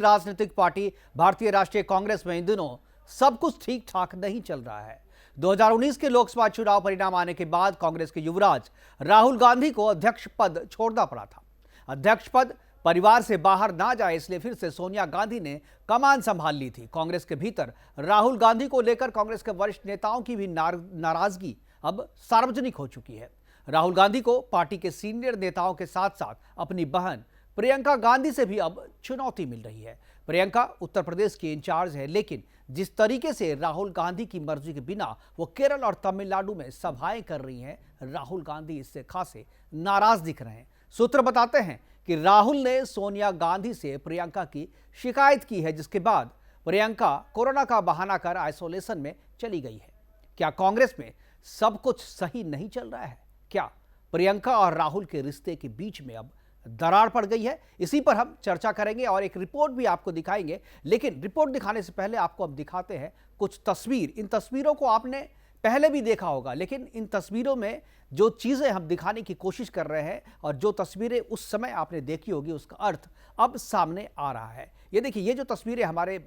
राजनीतिक पार्टी भारतीय राष्ट्रीय कांग्रेस में इन दिनों सब कुछ ठीक ठाक नहीं चल रहा है। 2019 के लोकसभा चुनाव परिणाम आने के बाद कांग्रेस के युवराज राहुल गांधी को अध्यक्ष पद छोड़ना पड़ा था। अध्यक्ष पद परिवार से बाहर ना जाए इसलिए फिर से सोनिया गांधी ने कमान संभाल ली थी। कांग्रेस के भीतर राहुल गांधी को लेकर कांग्रेस के वरिष्ठ नेताओं की भी नाराजगी अब सार्वजनिक हो चुकी है। राहुल गांधी को पार्टी के सीनियर नेताओं के साथ साथ अपनी बहन प्रियंका गांधी से भी अब चुनौती मिल रही है। प्रियंका उत्तर प्रदेश की इंचार्ज है, लेकिन जिस तरीके से राहुल गांधी की मर्जी के बिना वो केरल और तमिलनाडु में सभाएं कर रही हैं, राहुल गांधी इससे खासे नाराज दिख रहे हैं। सूत्र बताते हैं कि राहुल ने सोनिया गांधी से प्रियंका की शिकायत की है, जिसके बाद प्रियंका कोरोना का बहाना कर आइसोलेशन में चली गई है। क्या कांग्रेस में सब कुछ सही नहीं चल रहा है? क्या प्रियंका और राहुल के रिश्ते के बीच में अब दरार पड़ गई है? इसी पर हम चर्चा करेंगे और एक रिपोर्ट भी आपको दिखाएंगे। लेकिन रिपोर्ट दिखाने से पहले आपको अब दिखाते हैं कुछ तस्वीर। इन तस्वीरों को आपने पहले भी देखा होगा, लेकिन इन तस्वीरों में जो चीजें हम दिखाने की कोशिश कर रहे हैं और जो तस्वीरें उस समय आपने देखी होगी, उसका अर्थ अब सामने आ रहा है। ये देखिए, ये जो तस्वीरें हमारे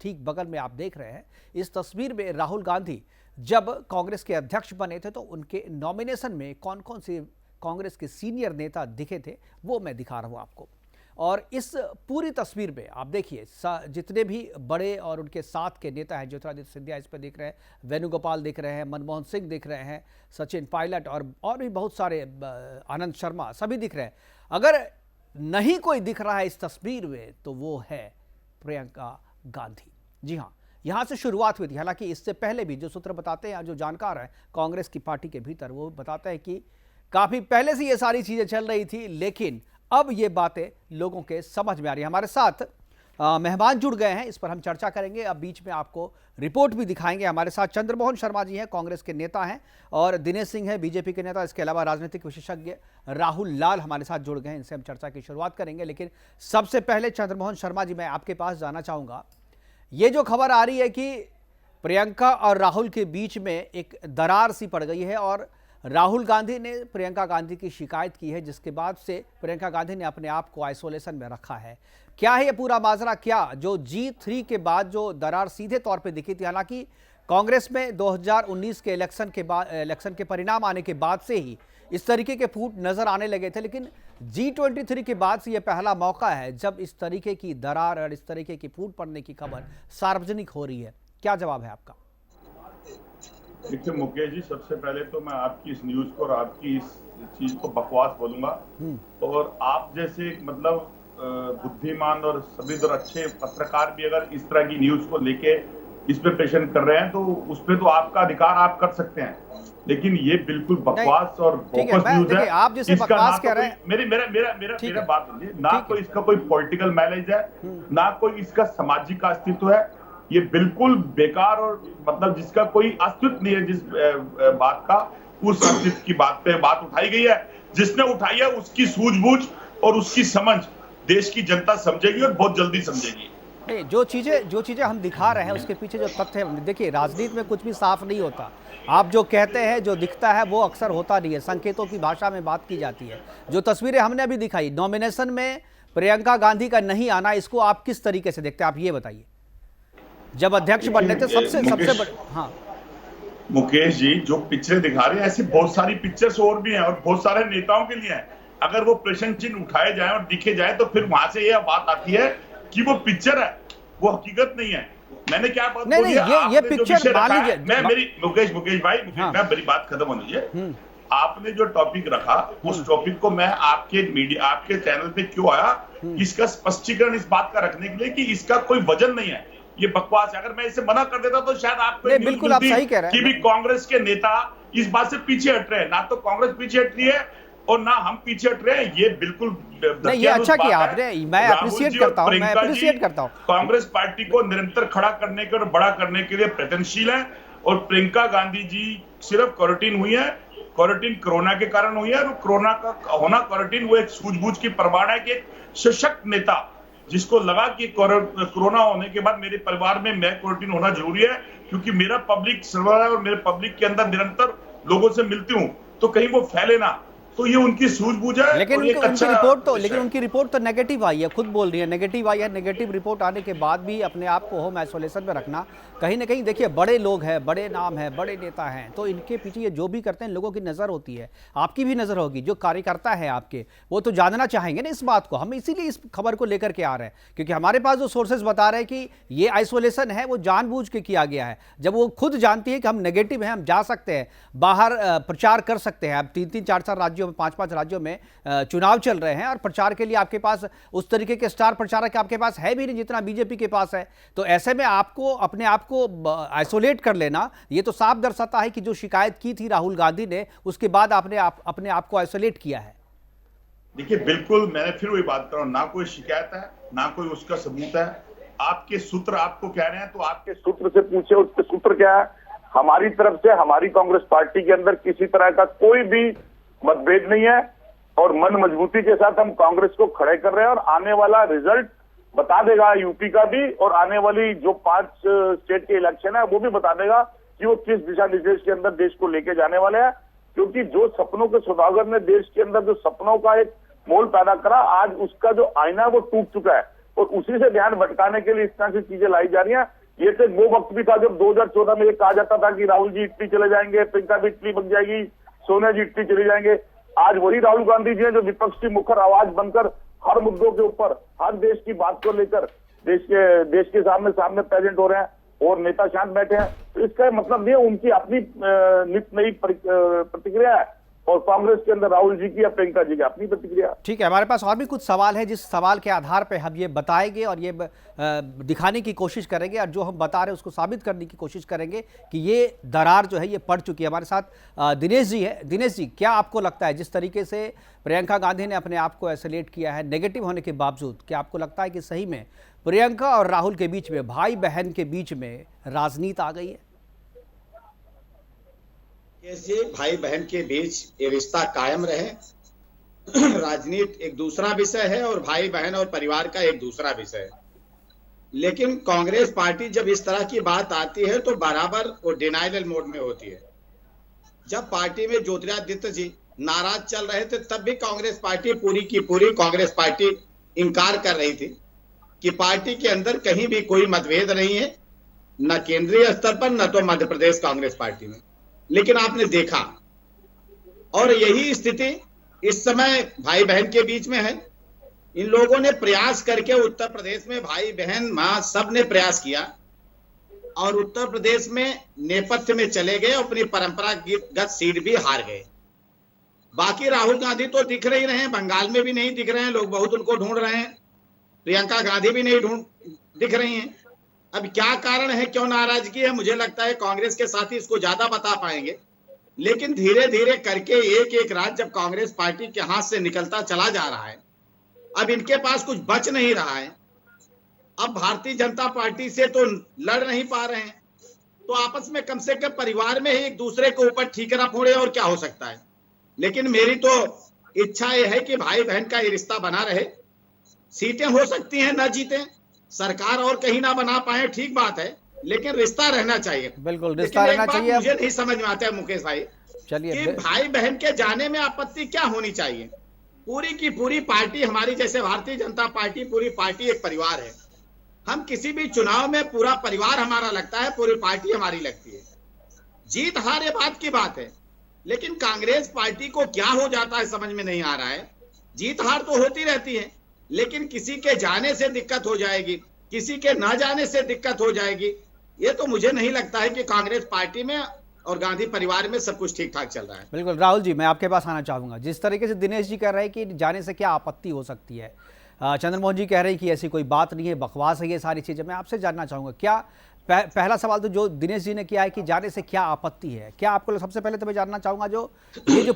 ठीक बगल में आप देख रहे हैं, इस तस्वीर में राहुल गांधी जब कांग्रेस के अध्यक्ष बने थे तो उनके नॉमिनेशन में कौन कौन से कांग्रेस के सीनियर नेता दिखे थे वो मैं दिखा रहा हूं आपको। और इस पूरी तस्वीर में आप देखिए जितने भी बड़े और उनके साथ के नेता हैं, ज्योतिरादित्य सिंधिया इस पर दिख रहे हैं, वेणुगोपाल दिख रहे हैं, मनमोहन सिंह दिख रहे हैं, सचिन पायलट और भी बहुत सारे, आनंद शर्मा, सभी दिख रहे हैं। अगर नहीं कोई दिख रहा है इस तस्वीर में तो वो है प्रियंका गांधी। जी हाँ, यहां से शुरुआत हुई थी। हालांकि इससे पहले भी जो सूत्र बताते हैं, जो जानकार हैं कांग्रेस की पार्टी के भीतर, वो बताते हैं कि काफी पहले से ये सारी चीजें चल रही थी, लेकिन अब ये बातें लोगों के समझ में आ रही है। हमारे साथ मेहमान जुड़ गए हैं, इस पर हम चर्चा करेंगे। अब बीच में आपको रिपोर्ट भी दिखाएंगे। हमारे साथ चंद्रमोहन शर्मा जी हैं, कांग्रेस के नेता हैं, और दिनेश सिंह है, बीजेपी के नेता। इसके अलावा राजनीतिक विशेषज्ञ राहुल लाल हमारे साथ जुड़ गए हैं, इनसे हम चर्चा की शुरुआत करेंगे। लेकिन सबसे पहले चंद्रमोहन शर्मा जी, मैं आपके पास जाना चाहूंगा। ये जो खबर आ रही है कि प्रियंका और राहुल के बीच में एक दरार सी पड़ गई है और राहुल गांधी ने प्रियंका गांधी की शिकायत की है, जिसके बाद से प्रियंका गांधी ने अपने आप को आइसोलेशन में रखा है। क्या है ये पूरा माजरा? क्या जो G3 के बाद जो दरार सीधे तौर पे दिखी थी, हालांकि कांग्रेस में 2019 के इलेक्शन के परिणाम आने के बाद से ही इस तरीके के फूट नजर आने लगे थे, लेकिन G23 के बाद से यह पहला मौका है जब इस तरीके की दरार और इस तरीके की फूट पड़ने की खबर सार्वजनिक हो रही है। क्या जवाब है आपका? देखिए मुकेश जी, सबसे पहले तो मैं आपकी इस न्यूज को और आपकी इस चीज को बकवास बोलूंगा। और आप जैसे मतलब बुद्धिमान और सभी अच्छे पत्रकार भी अगर इस तरह की न्यूज को लेके इस पे प्रेशर कर रहे हैं तो उस पे तो आपका अधिकार, आप कर सकते हैं, लेकिन ये बिल्कुल बकवास और बोगस न्यूज है। आप जैसे बकवास कह रहे हैं, मेरा बात सुनिए ना, कोई इसका कोई पॉलिटिकल माइलेज है, ना कोई इसका सामाजिक अस्तित्व है। ये बिल्कुल बेकार और मतलब जिसका कोई अस्तित्व नहीं है। जिस बात का, उस अस्तित्व की बात पे बात उठाई गई है। जिसने उठाई है उसकी सूझबूझ और उसकी समझ देश की जनता समझेगी और बहुत जल्दी समझेगी। नहीं, जो चीजें हम दिखा रहे हैं उसके पीछे जो तथ्य है, देखिए राजनीति में कुछ भी साफ नहीं होता। आप जो कहते हैं, जो दिखता है वो अक्सर होता नहीं है, संकेतों की भाषा में बात की जाती है। जो तस्वीरें हमने अभी दिखाई, नॉमिनेशन में प्रियंका गांधी का नहीं आना, इसको आप किस तरीके से देखते हैं? आप ये बताइए। जब अध्यक्ष बनने थे सबसे बड़े, हाँ मुकेश जी, जो पिक्चरें दिखा रहे हैं ऐसी बहुत सारी पिक्चर्स और भी हैं और बहुत सारे नेताओं के लिए हैं। अगर वो प्रश्न चिन्ह उठाए जाए और दिखे जाए तो फिर वहां से यह बात आती है कि वो पिक्चर है, वो हकीकत नहीं है। मैंने क्या बात बोली? ये पिक्चर मान लीजिए, मैं मेरी मुकेश भाई, मैं मेरी बात खत्म होनी चाहिए। आपने जो टॉपिक रखा, उस टॉपिक को मैं आपके चैनल पे क्यों आया, इसका स्पष्टीकरण इस बात का रखने के लिए कि इसका कोई वजन नहीं है, ये बकवास है। अगर मैं इसे मना कर देता तो शायद आपको बिल्कुल आप सही कह रहे हैं कि भी कांग्रेस के नेता इस बात से पीछे हट रहे हैं। ना तो कांग्रेस पीछे हट रही है और ना हम पीछे हट रहे हैं। ये बिल्कुल नहीं, ये अच्छा किया आपने, मैं अप्रिशिएट करता हूं। कांग्रेस पार्टी को निरंतर खड़ा करने के और बड़ा करने के लिए प्रयत्नशील है। और प्रियंका गांधी जी सिर्फ क्वारंटीन हुई है, क्वारंटीन कोरोना के कारण हुई है। और कोरोना का होना क्वारंटीन वो एक सूझबूझ की प्रमाण है कि एक सशक्त नेता जिसको लगा कि कोरोना होने के बाद मेरे परिवार में मैं क्वारंटीन होना जरूरी है, क्योंकि मेरा पब्लिक सर्वर है और मेरे पब्लिक के अंदर निरंतर लोगों से मिलती हूं, तो कहीं वो फैले ना। तो ये उनकी सूझबूझ है। लेकिन और ये उनकी अच्छा रिपोर्ट तो विषय लेकिन है। उनकी रिपोर्ट तो नेगेटिव आई है, खुद बोल रही है नेगेटिव आई है। नेगेटिव रिपोर्ट आने के बाद भी अपने आप को होम आइसोलेशन में रखना, कहीं ना कहीं देखिए बड़े लोग हैं, बड़े नाम हैं, बड़े नेता हैं, तो इनके पीछे ये जो भी करते हैं लोगों की नज़र होती है, आपकी भी नज़र होगी, जो कार्यकर्ता है आपके वो तो जानना चाहेंगे ना इस बात को। हम इसीलिए इस खबर को लेकर के आ रहे हैं क्योंकि हमारे पास जो सोर्सेज बता रहे हैं कि ये आइसोलेशन है वो जानबूझ के किया गया है। जब वो खुद जानती है कि हम नेगेटिव हैं, हम जा सकते हैं बाहर, प्रचार कर सकते हैं। अब 3-3, 4-4 राज्यों में, 5-5 राज्यों में चुनाव चल रहे हैं और प्रचार के लिए आपके पास उस तरीके के स्टार प्रचारक आपके पास है भी नहीं जितना बीजेपी के पास है। तो ऐसे में आपको अपने आप को आइसोलेट कर लेना, ये तो साफ दर्शाता है कि जो शिकायत की थी राहुल गांधी ने, उसके बाद आपने अपने आप को आइसोलेट किया है। देखिए, बिल्कुल मैं फिर वही बात कर रहा हूं, ना कोई शिकायत है, ना कोई उसका सबूत है। आपके सूत्र आपको कह रहे हैं तो आपके सूत्र से पूछे, उसके सूत्र क्या है। हमारी तरफ से, हमारी कांग्रेस पार्टी के अंदर किसी तरह का कोई भी मतभेद नहीं है और मन मजबूती के साथ हम कांग्रेस को खड़े कर रहे हैं। और आने वाला रिजल्ट बता देगा यूपी का भी, और आने वाली जो 5 स्टेट के इलेक्शन है वो भी बता देगा कि वो किस दिशा निर्देश के अंदर देश को लेके जाने वाले हैं। क्योंकि जो सपनों के सौदागर ने देश के अंदर जो सपनों का एक मोल पैदा करा, आज उसका जो आईना है वो टूट चुका है और उसी से ध्यान भटकाने के लिए इस तरह की चीजें लाई जा रही हैं। ये तो वो वक्त भी था जब 2014 में ये कहा जाता था कि राहुल जी इटली चले जाएंगे, प्रियंका भी इटली बन जाएगी, सोनिया जी इटली चले जाएंगे। आज वही राहुल गांधी जी हैं जो विपक्ष की मुखर आवाज बनकर हर मुद्दों के ऊपर, हर देश की बात को लेकर देश के सामने प्रेजेंट हो रहे हैं और नेता शांत बैठे हैं। तो इसका मतलब नहीं है, उनकी अपनी नित नई प्रतिक्रिया है और कांग्रेस के अंदर राहुल जी की या प्रियंका जी की अपनी प्रतिक्रिया। ठीक है, हमारे पास और भी कुछ सवाल है जिस सवाल के आधार पे हम ये बताएंगे और ये दिखाने की कोशिश करेंगे और जो हम बता रहे हैं उसको साबित करने की कोशिश करेंगे कि ये दरार जो है ये पड़ चुकी है। हमारे साथ दिनेश जी है। दिनेश जी, क्या आपको लगता है जिस तरीके से प्रियंका गांधी ने अपने आप को आइसोलेट किया है नेगेटिव होने के बावजूद, क्या आपको लगता है कि सही में प्रियंका और राहुल के बीच में, भाई बहन के बीच में राजनीति आ गई है? कैसे भाई बहन के बीच ये रिश्ता कायम रहे, राजनीति एक दूसरा विषय है और भाई बहन और परिवार का एक दूसरा विषय है। लेकिन कांग्रेस पार्टी जब इस तरह की बात आती है तो बराबर वो डिनाइल मोड में होती है। जब पार्टी में ज्योतिरादित्य जी नाराज चल रहे थे तब भी कांग्रेस पार्टी पूरी की पूरी कांग्रेस पार्टी इनकार कर रही थी कि पार्टी के अंदर कहीं भी कोई मतभेद नहीं है, न केंद्रीय स्तर पर न तो मध्य प्रदेश कांग्रेस पार्टी में। लेकिन आपने देखा और यही स्थिति इस समय भाई बहन के बीच में है। इन लोगों ने प्रयास करके उत्तर प्रदेश में भाई बहन मां सब ने प्रयास किया और उत्तर प्रदेश में नेपथ्य में चले गए, अपनी परंपरागत सीट भी हार गए। बाकी राहुल गांधी तो दिख नहीं रहे हैं, बंगाल में भी नहीं दिख रहे हैं, लोग बहुत उनको ढूंढ रहे हैं। प्रियंका गांधी भी नहीं दिख रही हैं। अब क्या कारण है, क्यों नाराजगी है, मुझे लगता है कांग्रेस के साथी इसको ज्यादा बता पाएंगे। लेकिन धीरे धीरे करके एक एक रात जब कांग्रेस पार्टी के हाथ से निकलता चला जा रहा है, अब इनके पास कुछ बच नहीं रहा है। अब भारतीय जनता पार्टी से तो लड़ नहीं पा रहे हैं, तो आपस में कम से कम परिवार में ही एक दूसरे के ऊपर ठीकरा फोड़े और क्या हो सकता है। लेकिन मेरी तो इच्छा यह है कि भाई बहन का ये रिश्ता बना रहे। सीटें हो सकती हैं न जीते, सरकार और कहीं ना बना पाए, ठीक बात है, लेकिन रिश्ता रहना चाहिए। बिल्कुल रिश्ता रहना चाहिए। मुझे नहीं समझ में आता है मुकेश भाई, चलिए कि भाई बहन के जाने में आपत्ति क्या होनी चाहिए। पूरी की पूरी पार्टी हमारी, जैसे भारतीय जनता पार्टी, पूरी पार्टी एक परिवार है। हम किसी भी चुनाव में पूरा परिवार हमारा लगता है, पूरी पार्टी हमारी लगती है। जीत हार ये बात की बात है, लेकिन कांग्रेस पार्टी को क्या हो जाता है समझ में नहीं आ रहा है। जीत हार तो होती रहती है, लेकिन किसी के जाने से दिक्कत हो जाएगी, किसी के न जाने से दिक्कत हो जाएगी। ये तो मुझे नहीं लगता है कि कांग्रेस पार्टी में और गांधी परिवार में सब कुछ ठीक ठाक चल रहा है। बिल्कुल राहुल जी, मैं आपके पास आना चाहूंगा। जिस तरीके से दिनेश जी कह रहे हैं कि जाने से क्या आपत्ति हो सकती है, चंद्रमोहन जी कह रहे हैं कि ऐसी कोई बात नहीं है, बकवास है ये सारी चीजें। मैं आपसे जानना चाहूंगा, क्या पहला सवाल तो जो दिनेश जी ने किया है कि जाने से क्या आपत्ति है, क्या आपको, सबसे पहले तो मैं जानना चाहूंगा ये जो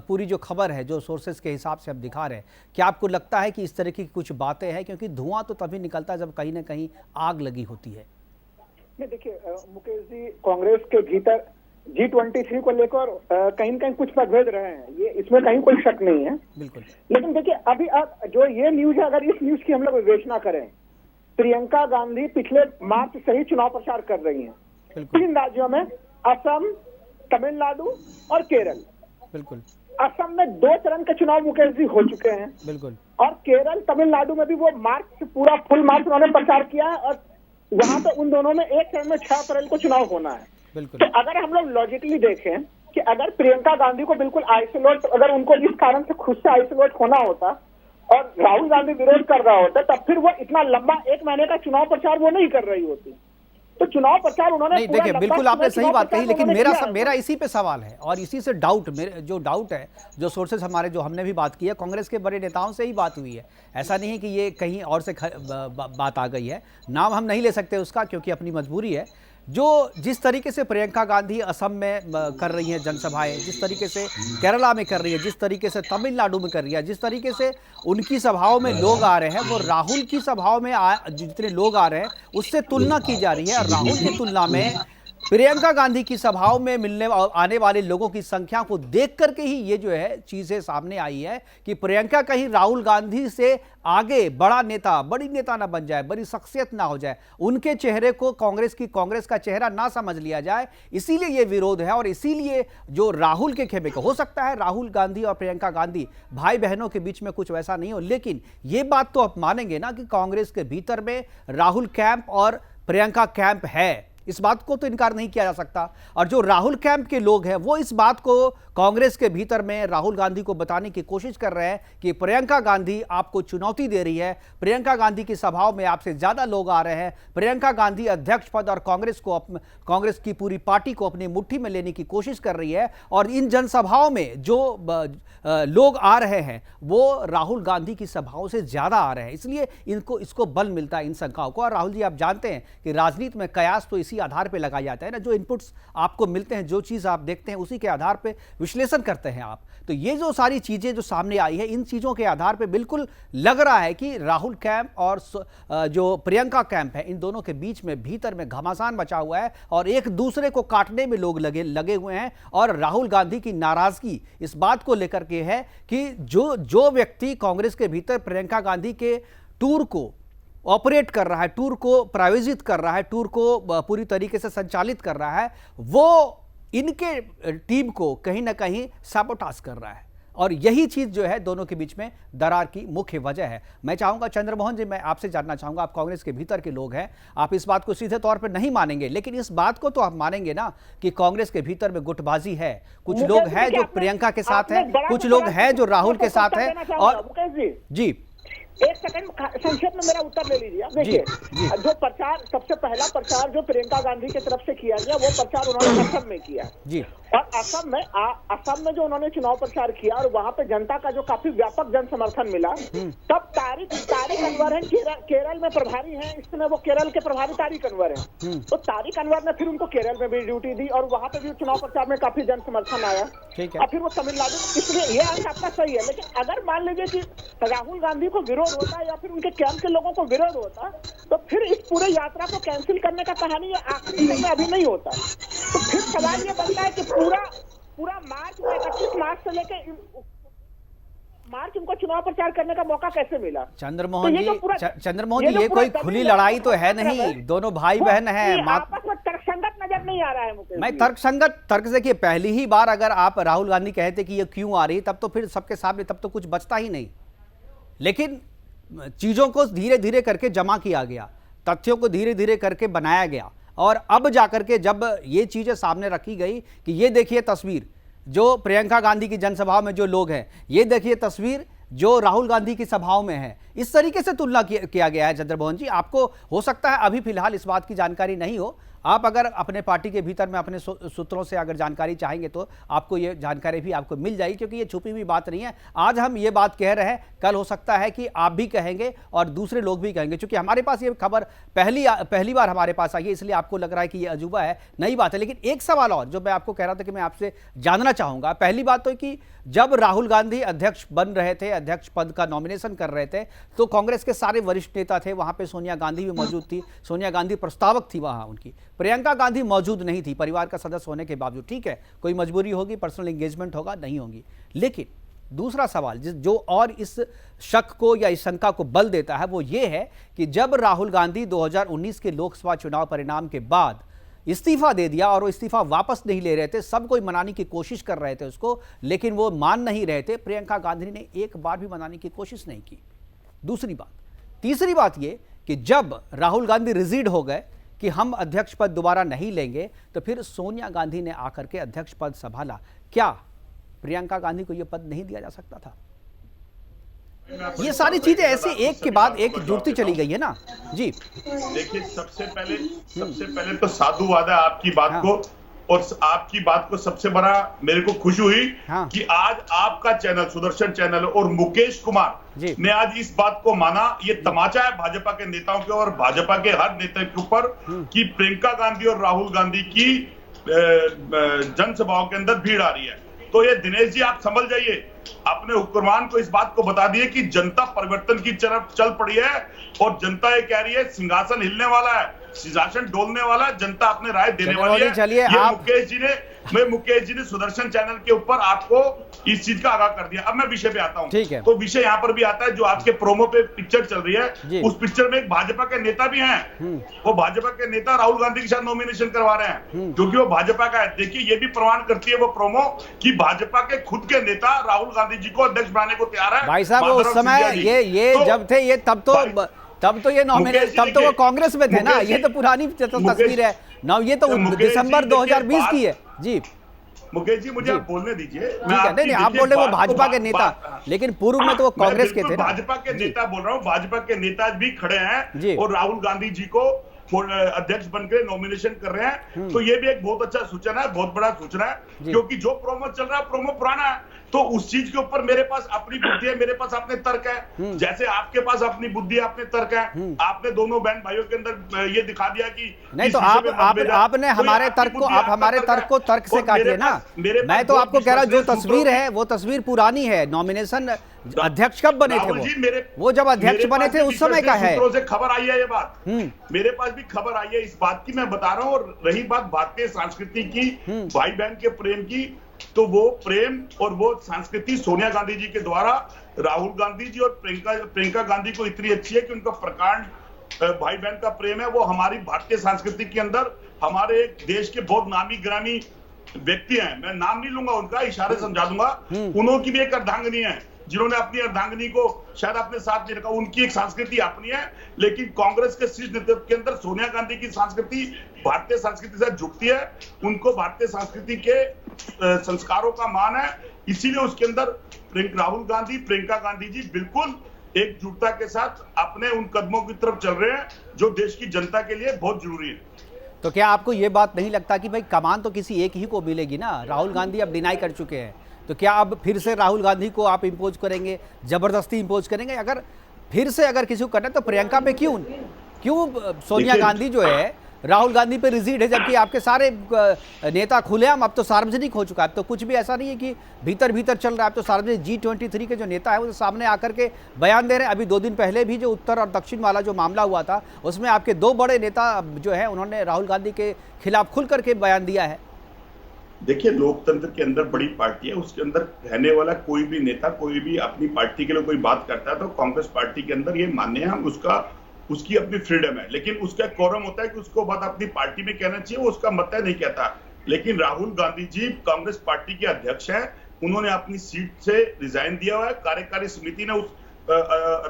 पूरी जो खबर है, जो सोर्सेज के हिसाब से आप दिखा रहे हैं, क्या आपको लगता है कि इस तरह की कुछ बातें हैं? क्योंकि धुआं तो तभी निकलता है जब कहीं ना कहीं आग लगी होती है। नहीं, देखिए मुकेश जी, कांग्रेस के भीतर G23 को लेकर कहीं न कहीं कुछ मतभेद रहे हैं, ये इसमें कहीं कोई शक नहीं है। बिल्कुल। लेकिन देखिए अभी आप जो ये न्यूज है, अगर इस न्यूज की हम लोग विवेचना करें, प्रियंका गांधी पिछले मार्च से ही चुनाव प्रचार कर रही हैं 3 राज्यों में, असम, तमिलनाडु और केरल। बिल्कुल। असम में 2 चरण के चुनाव मुकेश जी हो चुके हैं, बिल्कुल। और केरल तमिलनाडु में भी वो मार्च से पूरा फुल मार्च उन्होंने प्रचार किया है, और वहां पे उन दोनों में एक चरण में 6 अप्रैल को चुनाव होना है। बिल्कुल। तो अगर हम लोग लॉजिकली देखें कि अगर प्रियंका गांधी को बिल्कुल आइसोलेट, अगर उनको इस कारण से खुद से आइसोलेट होना होता और राहुल गांधी विरोध कर रहा होता, तब फिर वो इतना लंबा 1 महीने का चुनाव प्रचार वो नहीं कर रही होती। तो चुनाव प्रचार उन्होंने नहीं, देखिए बिल्कुल आपने सही बात कही, लेकिन मेरा इसी पे सवाल है और इसी से डाउट, मेरे जो डाउट है, जो सोर्सेस हमारे, जो हमने भी बात की है, कांग्रेस के बड़े नेताओं से ही बात हुई है। ऐसा नहीं है कि ये कहीं और से बात आ गई है। नाम हम नहीं ले सकते उसका क्योंकि अपनी मजबूरी है। जो जिस तरीके से प्रियंका गांधी असम में कर रही हैं जनसभाएं, जिस तरीके से केरला में कर रही है, जिस तरीके से तमिलनाडु में कर रही है, जिस तरीके से उनकी सभाओं में लोग आ रहे हैं, वो राहुल की सभाओं में जितने लोग आ रहे हैं उससे तुलना की जा रही है। और राहुल की तुलना में प्रियंका गांधी की सभाओं में आने वाले लोगों की संख्या को देख करके ही ये जो है चीजें सामने आई है कि प्रियंका कहीं राहुल गांधी से आगे बड़ा नेता, बड़ी नेता ना बन जाए, बड़ी शख्सियत ना हो जाए, उनके चेहरे को कांग्रेस का चेहरा ना समझ लिया जाए। इसीलिए ये विरोध है और इसीलिए जो राहुल के खेमे को, हो सकता है राहुल गांधी और प्रियंका गांधी भाई बहनों के बीच में कुछ वैसा नहीं हो, लेकिन ये बात तो आप मानेंगे ना कि कांग्रेस के भीतर में राहुल कैंप और प्रियंका कैंप है। इस बात को तो इनकार नहीं किया जा सकता। और जो राहुल कैंप के लोग हैं वो इस बात को कांग्रेस के भीतर में राहुल गांधी को बताने की कोशिश कर रहे हैं कि प्रियंका गांधी आपको चुनौती दे रही है, प्रियंका गांधी की सभाओं में आपसे ज्यादा लोग आ रहे हैं, प्रियंका गांधी अध्यक्ष पद और कांग्रेस की पूरी पार्टी को अपनी मुट्ठी में लेने की कोशिश कर रही है। और इन जनसभाओं में जो लोग आ रहे हैं वो राहुल गांधी की सभाओं से ज्यादा आ रहे हैं, इसलिए इसको बल मिलता है इन शंकाओं को। और राहुल जी, आप जानते हैं कि राजनीति में कयास तो इसी आधार पे लगाया जाता है ना, जो इनपुट्स आपको मिलते हैं, जो चीज आप देखते हैं, उसी के आधार पे विश्लेषण करते हैं आप। तो ये जो सारी चीजें जो सामने आई है, इन चीजों के आधार पे बिल्कुल लग रहा है कि राहुल कैंप और जो प्रियंका कैंप है, इन दोनों के बीच में भीतर में घमासान बचा हुआ है और एक दूसरे को काटने में लोग लगे हुए हैं। और राहुल गांधी की नाराजगी इस बात को लेकर के है कि जो व्यक्ति कांग्रेस के भीतर प्रियंका गांधी के टूर को ऑपरेट कर रहा है, टूर को प्रायोजित कर रहा है, टूर को पूरी तरीके से संचालित कर रहा है, वो इनके टीम को कहीं ना कहीं साबोटाज कर रहा है। और यही चीज जो है दोनों के बीच में दरार की मुख्य वजह है। मैं चाहूंगा चंद्रमोहन जी, मैं आपसे जानना चाहूंगा, आप कांग्रेस के भीतर के लोग हैं, आप इस बात को सीधे तौर पर नहीं मानेंगे, लेकिन इस बात को तो आप मानेंगे ना कि कांग्रेस के भीतर में गुटबाजी है। कुछ लोग हैं जो प्रियंका के साथ हैं, कुछ लोग हैं जो राहुल के साथ हैं। और जी एक सेकंड संक्षेप में मेरा उत्तर ले लीजिए। देखिए, जो प्रचार, सबसे पहला प्रचार जो प्रियंका गांधी की तरफ से किया गया, वो प्रचार उन्होंने असम में किया जी। और असम में जो उन्होंने चुनाव प्रचार किया और वहां पे जनता का जो काफी व्यापक जन समर्थन मिला, तब तारिक अनवर है केरल में प्रभारी हैं, इस समय वो केरल के प्रभारी तारिक अनवर हैं। तो तारिक अनवर ने फिर उनको केरल में भी ड्यूटी दी और वहां पे भी चुनाव प्रचार में काफी जन समर्थन आया। और फिर वो तमिलनाडु, इसलिए ये अंश आपका सही है। लेकिन अगर मान लीजिए कि राहुल गांधी को विरोध होता या फिर उनके कैंप के लोगों को विरोध होता, तो फिर इस पूरे यात्रा को कैंसिल करने का कहानी ये आखिरी दिन में अभी नहीं होता। तो फिर सवाल ये बनता है कि पूरा मार्च में 31 मार्च से लेकर मार्च उनको चुनाव प्रचार करने का मौका कैसे मिला? चंद्रमोहन जी, ये कोई खुली लड़ाई तो है नहीं, दोनों भाई बहन हैं। आपस में तर्कसंगत नजर नहीं आ रहा है मुझे। मैं तर्क देखिए, पहली ही बार अगर आप राहुल गांधी कहते कि ये क्यों आ रही, तब तो फिर सबके सामने तब तो कुछ बचता ही नहीं। लेकिन चीजों को धीरे धीरे करके जमा किया गया, तथ्यों को धीरे धीरे करके बनाया गया, और अब जाकर के जब ये चीजें सामने रखी गई कि ये देखिए तस्वीर जो प्रियंका गांधी की जनसभाओं में जो लोग हैं, ये देखिए तस्वीर जो राहुल गांधी की सभाओं में है, इस तरीके से तुलना किया गया है। चंद्रमोहन जी, आपको हो सकता है अभी फिलहाल इस बात की जानकारी नहीं हो, आप अगर अपने पार्टी के भीतर में अपने सूत्रों से अगर जानकारी चाहेंगे तो आपको ये जानकारी भी आपको मिल जाएगी, क्योंकि ये छुपी हुई बात नहीं है। आज हम ये बात कह रहे हैं, कल हो सकता है कि आप भी कहेंगे और दूसरे लोग भी कहेंगे। क्योंकि हमारे पास ये खबर पहली बार हमारे पास आई है, इसलिए आपको लग रहा है कि ये अजूबा है, नई बात है। लेकिन एक सवाल और जो मैं आपको कह रहा था कि मैं आपसे जानना चाहूंगा, पहली बात तो कि जब राहुल गांधी अध्यक्ष बन रहे थे, अध्यक्ष पद का नॉमिनेशन कर रहे थे, तो कांग्रेस के सारे वरिष्ठ नेता थे, वहां पे सोनिया गांधी भी मौजूद थी, सोनिया गांधी प्रस्तावक थी वहां उनकी, प्रियंका गांधी मौजूद नहीं थी परिवार का सदस्य होने के बावजूद। ठीक है, कोई मजबूरी होगी, पर्सनल एंगेजमेंट होगा, नहीं होगी। लेकिन दूसरा सवाल जो और इस शक को या इस शंका को बल देता है वो ये है कि जब राहुल गांधी 2019 के लोकसभा चुनाव परिणाम के बाद इस्तीफा दे दिया और वो इस्तीफा वापस नहीं ले रहे थे, सब कोई मनाने की कोशिश कर रहे थे उसको, लेकिन वो मान नहीं रहे थे। प्रियंका गांधी ने एक बार भी मनाने की कोशिश नहीं की। दूसरी बात, तीसरी बात ये कि जब राहुल गांधी रिजीड हो गए कि हम अध्यक्ष पद दोबारा नहीं लेंगे, तो फिर सोनिया गांधी ने आकर के अध्यक्ष पद संभाला। क्या प्रियंका गांधी को यह पद नहीं दिया जा सकता था? ये सारी चीजें ऐसे एक के बाद एक जुड़ती चली गई है ना जी। देखिए, सबसे पहले तो साधुवाद है आपकी बात को, और आपकी बात को सबसे बड़ा मेरे को खुशी हुई कि आज आपका चैनल, सुदर्शन चैनल और मुकेश कुमार ने आज इस बात को माना। ये तमाचा है भाजपा के नेताओं के और भाजपा के हर नेता के ऊपर कि प्रियंका गांधी और राहुल गांधी की जनसभाओं के अंदर भीड़ आ रही है। तो ये दिनेश जी, आप समझ जाइए, अपने हुक्मरान को इस बात को बता दिए कि जनता परिवर्तन की तरफ चल पड़ी है और जनता ये कह रही है सिंहासन हिलने वाला है, सिंहासन डोलने वाला है, जनता अपने राय देने वाली है। चलिए, मुकेश जी ने सुदर्शन चैनल के ऊपर आपको इस चीज का आगाह कर दिया। अब मैं विषय पे आता हूँ। तो विषय यहाँ पर भी आता है, जो आपके प्रोमो पे पिक्चर चल रही है, उस पिक्चर में एक भाजपा के नेता भी हैं। वो भाजपा के नेता राहुल गांधी के साथ नॉमिनेशन करवा रहे हैं, क्योंकि वो भाजपा का है। देखिए, ये भी प्रमाण करती है वो प्रोमो कि भाजपा के खुद के नेता राहुल गांधी जी को अध्यक्ष बनाने को तैयार है। भाई साहब, उस समय ये जब थे, ये तब तो ये नॉमिनेशन, तब तो वो कांग्रेस में थे ना। ये तो पुरानी तस्वीर है ना, ये तो दिसंबर 2020 की है जी। मुकेश जी, मुझे आप बोलने दीजिए। नहीं, आप बोल रहे वो भाजपा के नेता, लेकिन पूर्व में तो वो कांग्रेस के थे। भाजपा के नेता बोल रहा हूँ, भाजपा के नेता भी खड़े हैं और राहुल गांधी जी को अध्यक्ष बनकर नॉमिनेशन कर रहे हैं। तो ये भी एक बहुत अच्छा सूचना है, बहुत बड़ा सूचना है, क्योंकि जो प्रोमो चल रहा है, प्रोमो पुराना है। तो उस चीज के ऊपर मेरे पास अपनी बुद्धि है, मेरे पास अपने तर्क है, जैसे आपके पास अपनी बुद्धि है, अपने तर्क है। आपने दोनों बहन भाइयों के अंदर ये दिखा दिया कि नहीं, तो आपने हमारे तर्क को, आप हमारे तर्क को तर्क से काटिए ना। मैं तो आपको कह रहा हूं, जो तस्वीर है वो तस्वीर पुरानी है। नॉमिनेशन अध्यक्ष कब बने थे? वो जब अध्यक्ष बने थे उस समय का है। से खबर आई है ये बात, मेरे पास भी खबर आई है इस बात की, मैं बता रहा हूँ। और रही बात भारतीय संस्कृति की, भाई बहन के प्रेम की, तो वो प्रेम और वो संस्कृति सोनिया गांधी जी के द्वारा राहुल गांधी जी और प्रियंका गांधी को इतनी अच्छी है कि उनका प्रकांड भाई बहन का प्रेम है। वो हमारी भारतीय संस्कृति के अंदर हमारे एक देश के बहुत नामी ग्रामी व्यक्ति हैं, मैं नाम नहीं लूंगा उनका, इशारे समझा दूंगा। उन्होंने की भी एक अर्धांगिनी है, जिन्होंने अपनी अर्धांगिनी को शायद अपने साथ नहीं रखा। उनकी एक संस्कृति अपनी है, लेकिन कांग्रेस के शीर्ष नेतृत्व के अंदर सोनिया गांधी की संस्कृति भारतीय संस्कृति से जुड़ती है। उनको भारतीय संस्कृति के संस्कारों का मान है, इसीलिए उसके अंदर राहुल गांधी, प्रियंका गांधी जी बिल्कुल एकजुटता के साथ अपने उन कदमों की तरफ चल रहे हैं जो देश की जनता के लिए बहुत जरूरी है। तो क्या आपको ये बात नहीं लगता कि भाई कमान तो किसी एक ही को मिलेगी ना? राहुल गांधी अब डिनाई कर चुके हैं, तो क्या अब फिर से राहुल गांधी को आप इंपोज करेंगे, जबरदस्ती इंपोज करेंगे? अगर फिर से अगर किसी को करना है तो प्रियंका पे क्यों सोनिया गांधी जो है राहुल गांधी पे रिजीड है, जबकि आपके सारे नेता खुलेआम, अब तो सार्वजनिक हो चुका है। अब तो कुछ भी ऐसा नहीं है कि भीतर भीतर चल रहा है। अब तो सार्वजनिक G23 के जो नेता है वो तो सामने आकर के बयान दे रहे हैं। अभी 2 दिन पहले भी जो उत्तर और दक्षिण वाला जो मामला हुआ था, उसमें आपके 2 बड़े नेता जो है उन्होंने राहुल गांधी के खिलाफ खुल करके बयान दिया है। देखिए, लोकतंत्र के अंदर बड़ी पार्टी है, उसके अंदर रहने वाला कोई भी नेता, कोई भी अपनी पार्टी के लिए कोई बात करता है तो कांग्रेस पार्टी के अंदर ये मान्य है, हम उसकी अपनी फ्रीडम है, लेकिन उसका कोरम होता है कि उसको बात अपनी पार्टी में कहना चाहिए, वो उसका मत नहीं कहता। लेकिन राहुल गांधी जी कांग्रेस पार्टी के अध्यक्ष हैं, उन्होंने अपनी सीट से रिजाइन दिया हुआ है। कार्यकारी समिति ने उस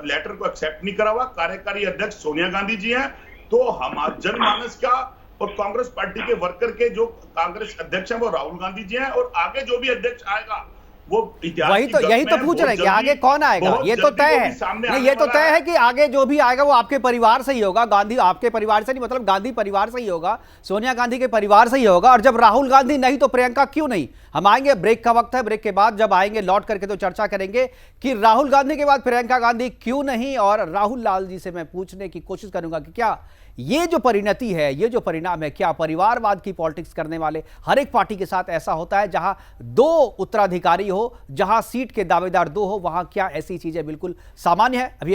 लेटर को एक्सेप्ट नहीं करा हुआ। कार्यकारी अध्यक्ष सोनिया गांधी जी हैं। तो हमारे जनमानस का और कांग्रेस पार्टी के वर्कर के जो कांग्रेस अध्यक्ष हैं वो राहुल गांधी जी हैं, और आगे जो भी अध्यक्ष आएगा वो वही तो, यही तो पूछ रहे हैं कि आगे कौन आएगा। ये तो तय है, नहीं ये तो तय है कि आगे जो भी आएगा वो आपके परिवार से ही होगा। गांधी आपके परिवार से नहीं, मतलब गांधी परिवार से ही होगा, सोनिया गांधी के परिवार से ही होगा। और जब राहुल गांधी नहीं तो प्रियंका क्यों नहीं? हम आएंगे, ब्रेक का वक्त है, ब्रेक के बाद जब आएंगे लौट करके तो चर्चा करेंगे कि राहुल गांधी के बाद प्रियंका गांधी क्यों नहीं। और राहुल लाल जी से मैं पूछने की कोशिश करूंगा कि क्या ये जो परिणति है, ये जो परिणाम है, क्या परिवारवाद की पॉलिटिक्स करने वाले हर एक पार्टी के साथ ऐसा होता है? जहां 2 उत्तराधिकारी हो, जहां सीट के दावेदार 2 हो, वहां क्या ऐसी चीजें बिल्कुल सामान्य है? अभी